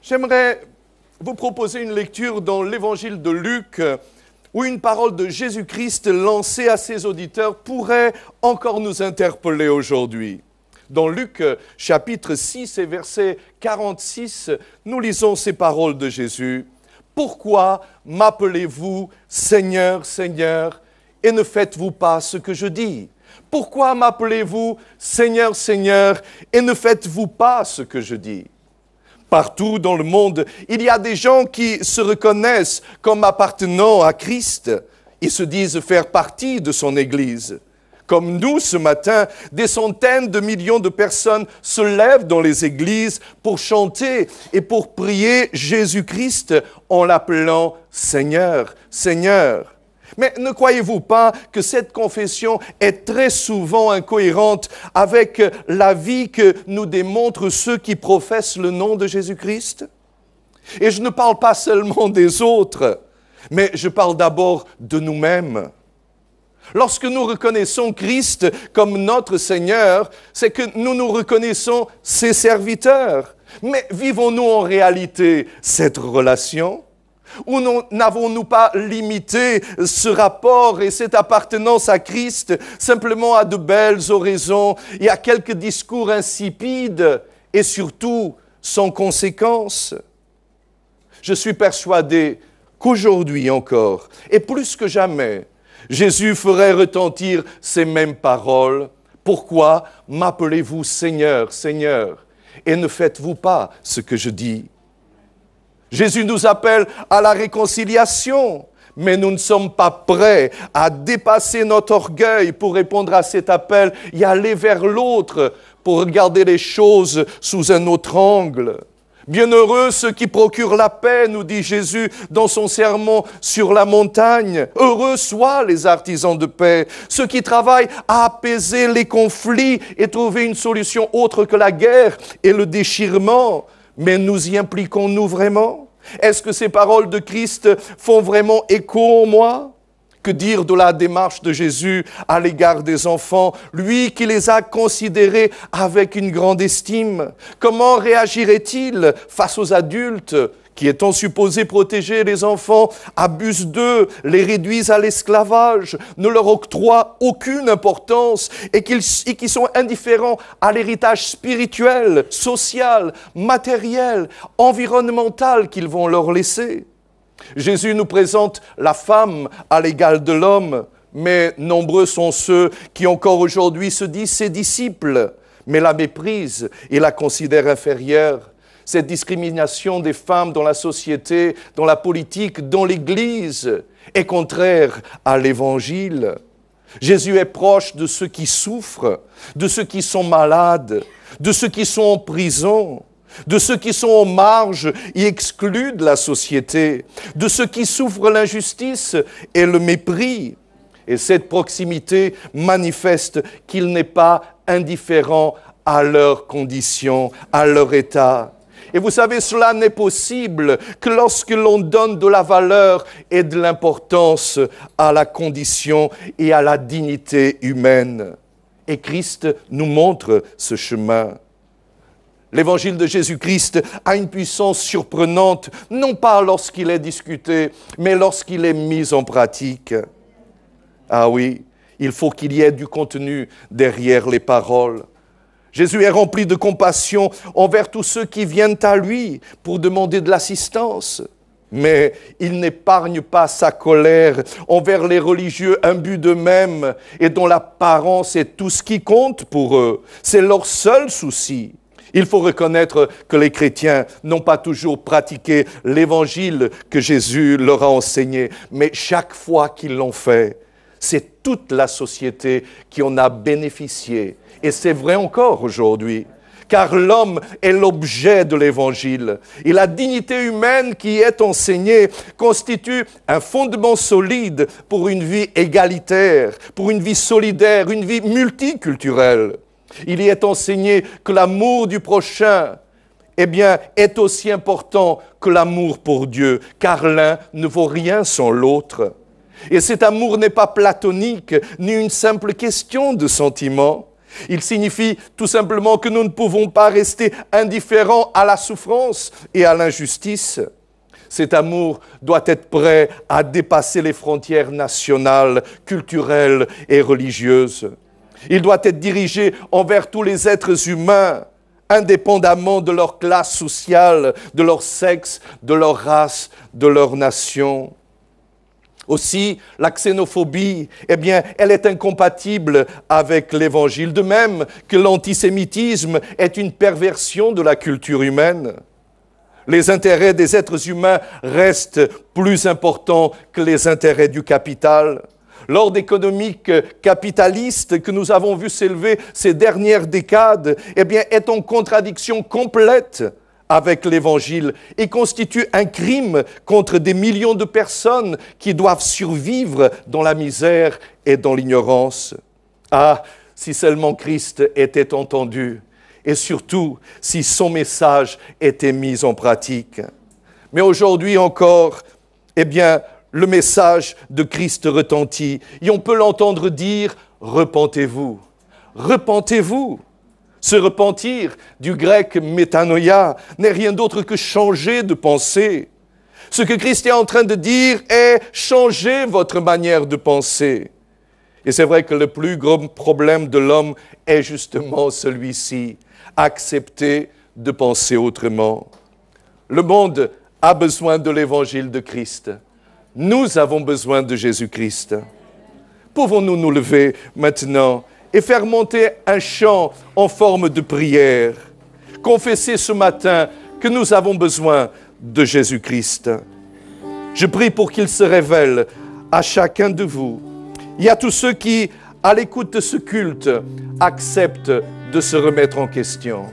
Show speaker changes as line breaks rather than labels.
J'aimerais vous proposer une lecture dans l'évangile de Luc, où une parole de Jésus-Christ lancée à ses auditeurs pourrait encore nous interpeller aujourd'hui. Dans Luc chapitre 6 et verset 46, nous lisons ces paroles de Jésus. « Pourquoi m'appelez-vous Seigneur, Seigneur, et ne faites-vous pas ce que je dis ? Pourquoi m'appelez-vous Seigneur, Seigneur, et ne faites-vous pas ce que je dis ?» Partout dans le monde, il y a des gens qui se reconnaissent comme appartenant à Christ. Ils se disent faire partie de son Église. Comme nous, ce matin, des centaines de millions de personnes se lèvent dans les églises pour chanter et pour prier Jésus-Christ en l'appelant Seigneur, Seigneur. Mais ne croyez-vous pas que cette confession est très souvent incohérente avec la vie que nous démontrent ceux qui professent le nom de Jésus-Christ? Et je ne parle pas seulement des autres, mais je parle d'abord de nous-mêmes. Lorsque nous reconnaissons Christ comme notre Seigneur, c'est que nous nous reconnaissons ses serviteurs. Mais vivons-nous en réalité cette relation ? Ou n'avons-nous pas limité ce rapport et cette appartenance à Christ simplement à de belles oraisons et à quelques discours insipides et surtout sans conséquence? Je suis persuadé qu'aujourd'hui encore, et plus que jamais, Jésus ferait retentir ces mêmes paroles. « Pourquoi m'appelez-vous Seigneur, Seigneur, et ne faites-vous pas ce que je dis ?» Jésus nous appelle à la réconciliation, mais nous ne sommes pas prêts à dépasser notre orgueil pour répondre à cet appel et aller vers l'autre pour regarder les choses sous un autre angle. Bienheureux ceux qui procurent la paix, nous dit Jésus dans son sermon sur la montagne. Heureux soient les artisans de paix, ceux qui travaillent à apaiser les conflits et trouver une solution autre que la guerre et le déchirement. Mais nous y impliquons-nous vraiment? Est-ce que ces paroles de Christ font vraiment écho en moi? Que dire de la démarche de Jésus à l'égard des enfants, lui qui les a considérés avec une grande estime? Comment réagirait-il face aux adultes qui, étant supposés protéger les enfants, abusent d'eux, les réduisent à l'esclavage, ne leur octroient aucune importance et qui sont indifférents à l'héritage spirituel, social, matériel, environnemental qu'ils vont leur laisser? Jésus nous présente la femme à l'égal de l'homme, mais nombreux sont ceux qui encore aujourd'hui se disent ses disciples, mais la méprisent et la considèrent inférieure. Cette discrimination des femmes dans la société, dans la politique, dans l'Église est contraire à l'Évangile. Jésus est proche de ceux qui souffrent, de ceux qui sont malades, de ceux qui sont en prison, de ceux qui sont en marge et exclus de la société, de ceux qui souffrent l'injustice et le mépris. Et cette proximité manifeste qu'il n'est pas indifférent à leurs conditions, à leur état. Et vous savez, cela n'est possible que lorsque l'on donne de la valeur et de l'importance à la condition et à la dignité humaine. Et Christ nous montre ce chemin. L'évangile de Jésus-Christ a une puissance surprenante, non pas lorsqu'il est discuté, mais lorsqu'il est mis en pratique. Ah oui, il faut qu'il y ait du contenu derrière les paroles. Jésus est rempli de compassion envers tous ceux qui viennent à lui pour demander de l'assistance. Mais il n'épargne pas sa colère envers les religieux imbus d'eux-mêmes et dont l'apparence est tout ce qui compte pour eux. C'est leur seul souci. Il faut reconnaître que les chrétiens n'ont pas toujours pratiqué l'évangile que Jésus leur a enseigné, mais chaque fois qu'ils l'ont fait, c'est toute la société qui en a bénéficié. Et c'est vrai encore aujourd'hui, car l'homme est l'objet de l'évangile. Et la dignité humaine qui y est enseignée constitue un fondement solide pour une vie égalitaire, pour une vie solidaire, une vie multiculturelle. Il y est enseigné que l'amour du prochain, est aussi important que l'amour pour Dieu, car l'un ne vaut rien sans l'autre. Et cet amour n'est pas platonique, ni une simple question de sentiment. Il signifie tout simplement que nous ne pouvons pas rester indifférents à la souffrance et à l'injustice. Cet amour doit être prêt à dépasser les frontières nationales, culturelles et religieuses. Il doit être dirigé envers tous les êtres humains, indépendamment de leur classe sociale, de leur sexe, de leur race, de leur nation. Aussi, la xénophobie, elle est incompatible avec l'Évangile, de même que l'antisémitisme est une perversion de la culture humaine. Les intérêts des êtres humains restent plus importants que les intérêts du capital. L'ordre économique capitaliste que nous avons vu s'élever ces dernières décades, est en contradiction complète avec l'Évangile et constitue un crime contre des millions de personnes qui doivent survivre dans la misère et dans l'ignorance. Ah, si seulement Christ était entendu et surtout si son message était mis en pratique. Mais aujourd'hui encore, le message de Christ retentit et on peut l'entendre dire « Repentez-vous, repentez-vous ». Se repentir, du grec métanoïa, n'est rien d'autre que changer de pensée. Ce que Christ est en train de dire est changer votre manière de penser. Et c'est vrai que le plus grand problème de l'homme est justement celui-ci, accepter de penser autrement. Le monde a besoin de l'évangile de Christ. Nous avons besoin de Jésus-Christ. Pouvons-nous nous lever maintenant et faire monter un chant en forme de prière, confesser ce matin que nous avons besoin de Jésus-Christ. Je prie pour qu'il se révèle à chacun de vous et à tous ceux qui, à l'écoute de ce culte, acceptent de se remettre en question.